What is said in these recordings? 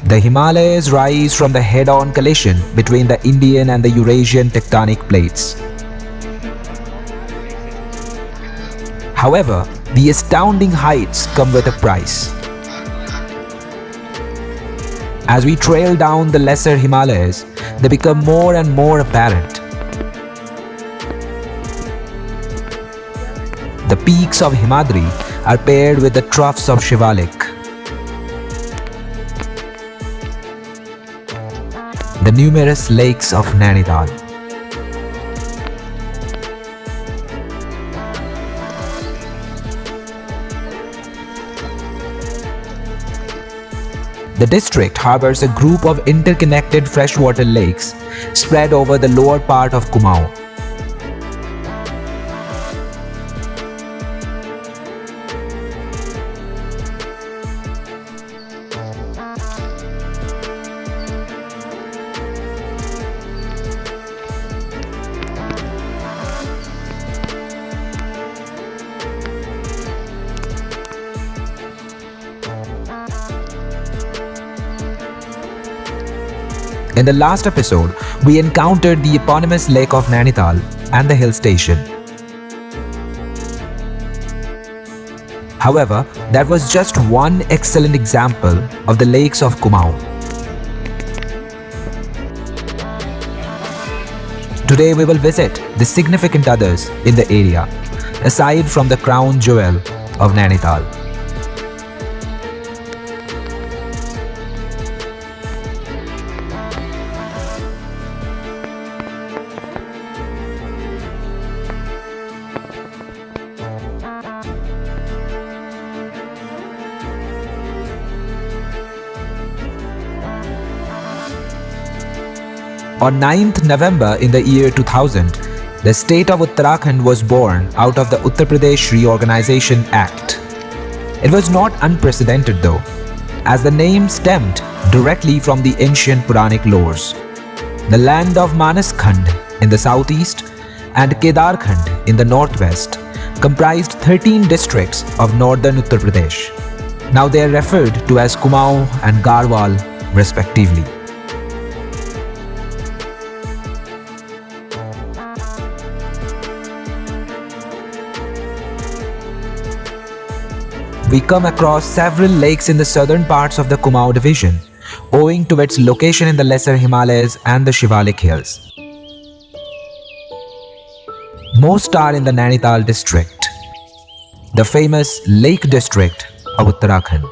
The Himalayas rise from the head-on collision between the Indian and the Eurasian tectonic plates. However, the astounding heights come with a price. As we trail down the lesser Himalayas, they become more and more apparent. The peaks of Himadri are paired with the troughs of Shivalik. The numerous lakes of Nainital. The district harbors a group of interconnected freshwater lakes spread over the lower part of Kumaon. In the last episode, we encountered the eponymous lake of Nainital and the hill station. However, that was just one excellent example of the lakes of Kumaon. Today we will visit the significant others in the area, aside from the crown jewel of Nainital. On 9th November in the year 2000, the state of Uttarakhand was born out of the Uttar Pradesh Reorganization Act. It was not unprecedented though, as the name stemmed directly from the ancient Puranic lores. The land of Manaskhand in the southeast and Kedarkhand in the northwest comprised 13 districts of northern Uttar Pradesh. Now they are referred to as Kumaon and Garhwal respectively. We come across several lakes in the southern parts of the Kumaon division, owing to its location in the lesser Himalayas and the Shivalik hills. Most are in the Nainital district, the famous Lake District of Uttarakhand.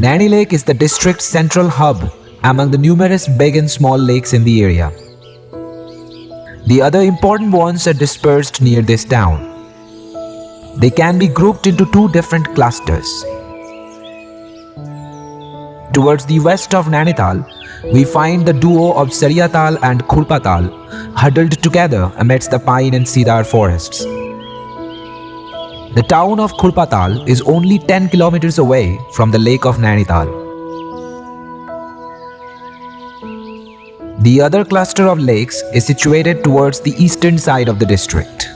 Naini Lake is the district's central hub among the numerous big and small lakes in the area. The other important ones are dispersed near this town. They can be grouped into two different clusters. Towards the west of Nainital, we find the duo of Sariyatal and Khurpatal huddled together amidst the pine and cedar forests. The town of Khurpatal is only 10 kilometers away from the lake of Nainital. The other cluster of lakes is situated towards the eastern side of the district.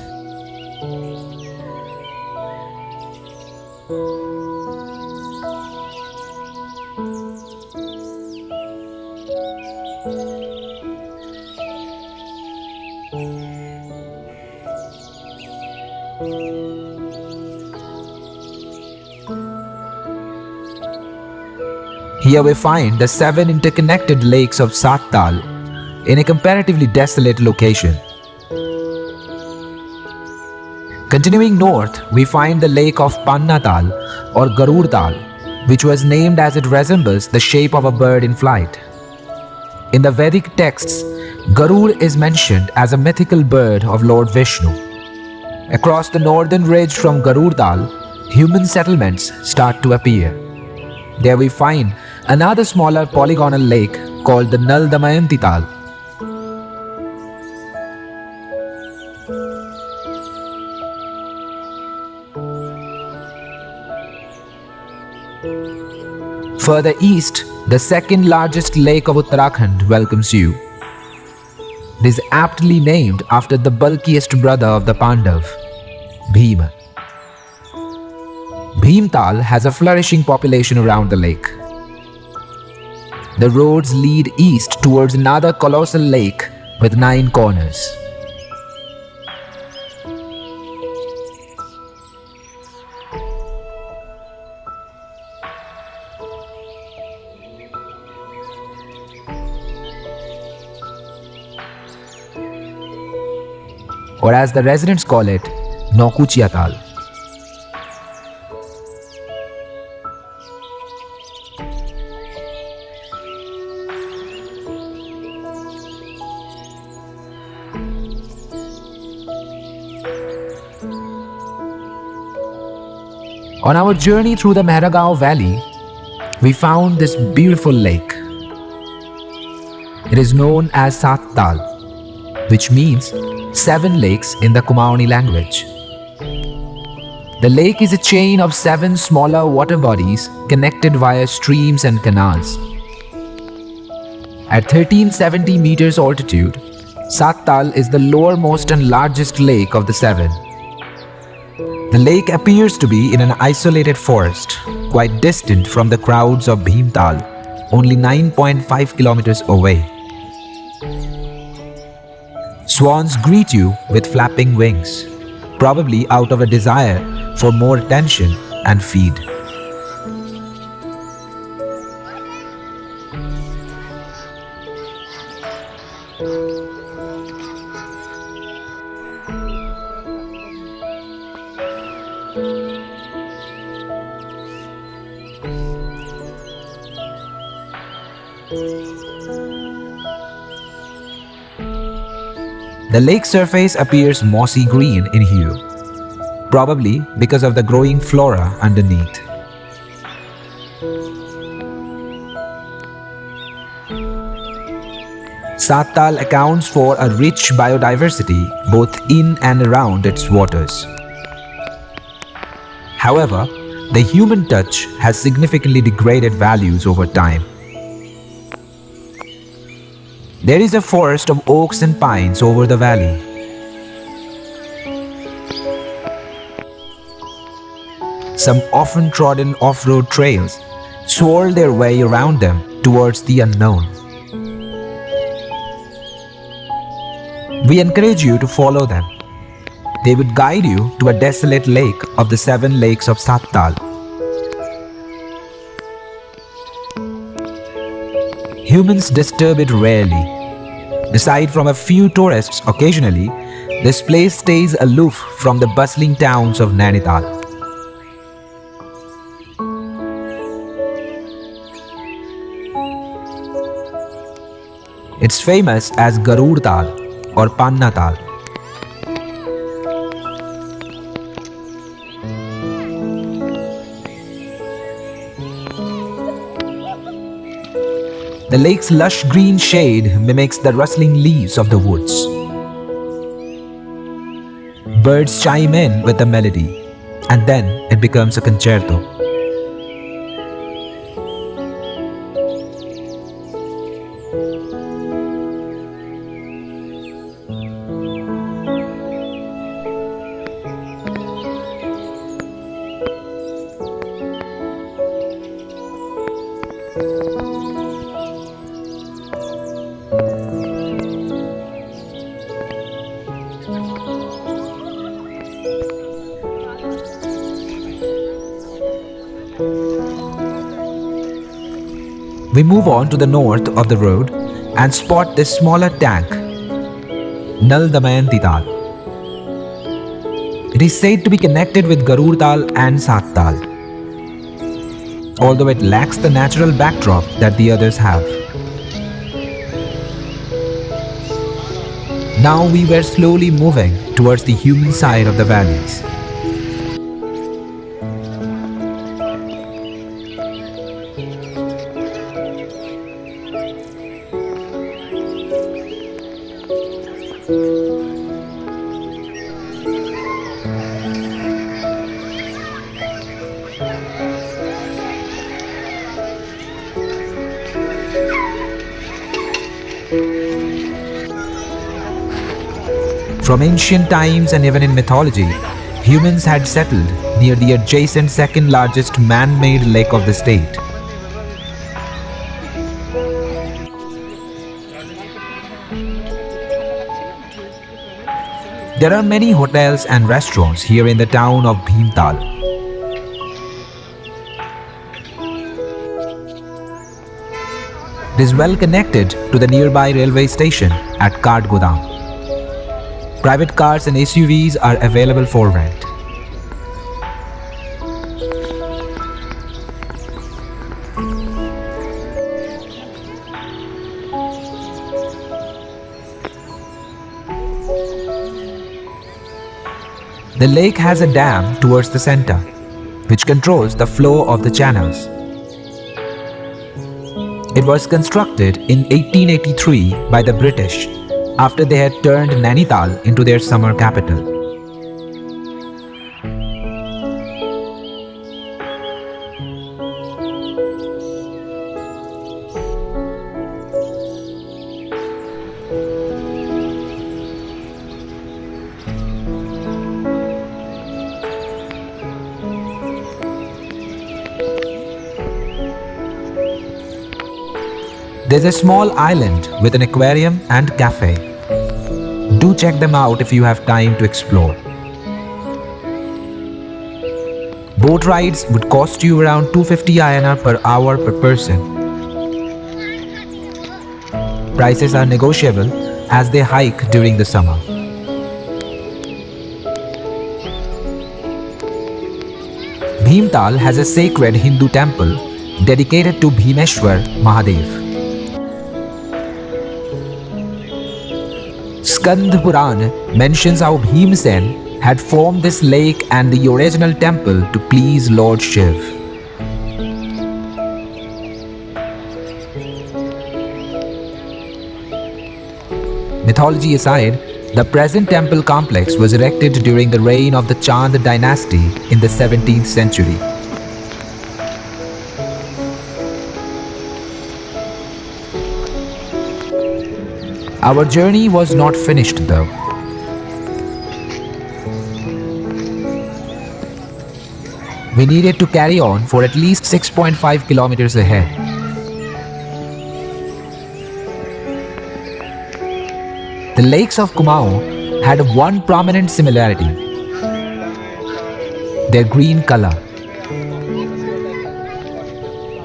Here we find the 7 interconnected lakes of Sattal in a comparatively desolate location. Continuing north, we find the lake of Pannatal or Garurdal, which was named as it resembles the shape of a bird in flight. In the Vedic texts, Garud is mentioned as a mythical bird of Lord Vishnu. Across the northern ridge from Garurdal, human settlements start to appear. There we find another smaller polygonal lake called the Nal Damayanti Tal. Further east, the second largest lake of Uttarakhand welcomes you. It is aptly named after the bulkiest brother of the Pandav, Bhima. Bhimtal has a flourishing population around the lake. The roads lead east towards another colossal lake with 9 corners. Or as the residents call it, Nokuchiatal. On our journey through the Mehragaon Valley, we found this beautiful lake. It is known as Sat Tal, which means 7 lakes in the Kumaoni language. The lake is a chain of 7 smaller water bodies connected via streams and canals. At 1370 meters altitude, Sat Tal is the lowermost and largest lake of the 7. The lake appears to be in an isolated forest, quite distant from the crowds of Bhimtal, only 9.5 kilometers away. Swans greet you with flapping wings, probably out of a desire for more attention and feed. The lake surface appears mossy green in hue, probably because of the growing flora underneath. Sat Tal accounts for a rich biodiversity both in and around its waters. However, the human touch has significantly degraded values over time. There is a forest of oaks and pines over the valley. Some often trodden off-road trails swirl their way around them towards the unknown. We encourage you to follow them. They would guide you to a desolate lake of the 7 lakes of Sat Tal. Humans disturb it rarely. Aside from a few tourists occasionally, this place stays aloof from the bustling towns of Nainital. It's famous as Garud Tal or Panna Tal. The lake's lush green shade mimics the rustling leaves of the woods. Birds chime in with a melody, and then it becomes a concerto. We move on to the north of the road and spot this smaller tank, Nal Damayanti Tal. It is said to be connected with Garud Tal and Sat Tal, although it lacks the natural backdrop that the others have. Now we were slowly moving towards the human side of the valleys. From ancient times and even in mythology, humans had settled near the adjacent second largest man-made lake of the state. There are many hotels and restaurants here in the town of Bhimtal. It is well connected to the nearby railway station at Katgodam. Private cars and SUVs are available for rent. The lake has a dam towards the center, which controls the flow of the channels. It was constructed in 1883 by the British after they had turned Nainital into their summer capital. There's a small island with an aquarium and cafe. Do check them out if you have time to explore. Boat rides would cost you around 250 INR per hour per person. Prices are negotiable as they hike during the summer. Bhimtal has a sacred Hindu temple dedicated to Bhimeshwar Mahadev. Skand Puran mentions how Bhimsen had formed this lake and the original temple to please Lord Shiv. Mythology aside, the present temple complex was erected during the reign of the Chand dynasty in the 17th century. Our journey was not finished though. We needed to carry on for at least 6.5 kilometers ahead. The lakes of Kumaon had one prominent similarity: their green color.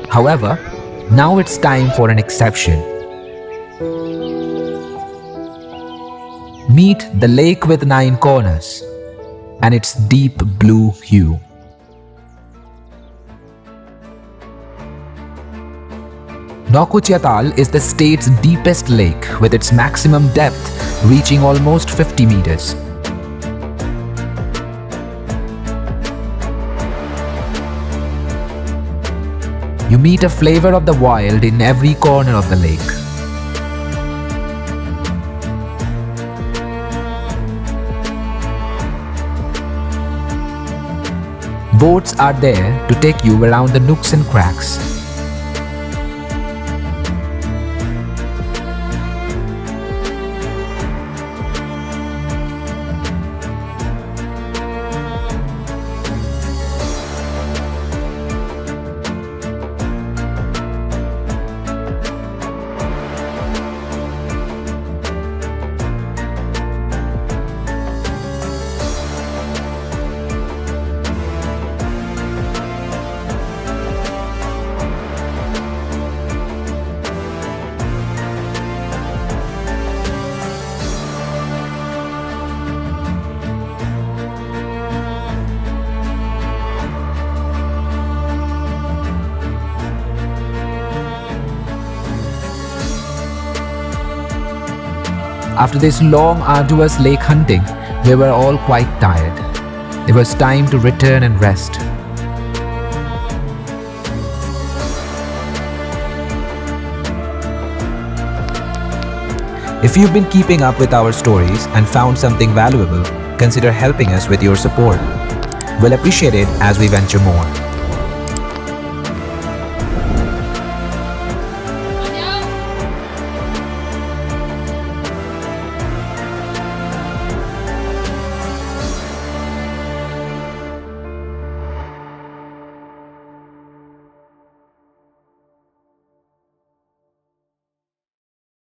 However, now it's time for an exception. Meet the lake with 9 corners and its deep blue hue. Nokuchiatal is the state's deepest lake with its maximum depth reaching almost 50 meters. You meet a flavor of the wild in every corner of the lake. Boats are there to take you around the nooks and cracks. After this long, arduous lake hunting, we were all quite tired. It was time to return and rest. If you've been keeping up with our stories and found something valuable, consider helping us with your support. We'll appreciate it as we venture more.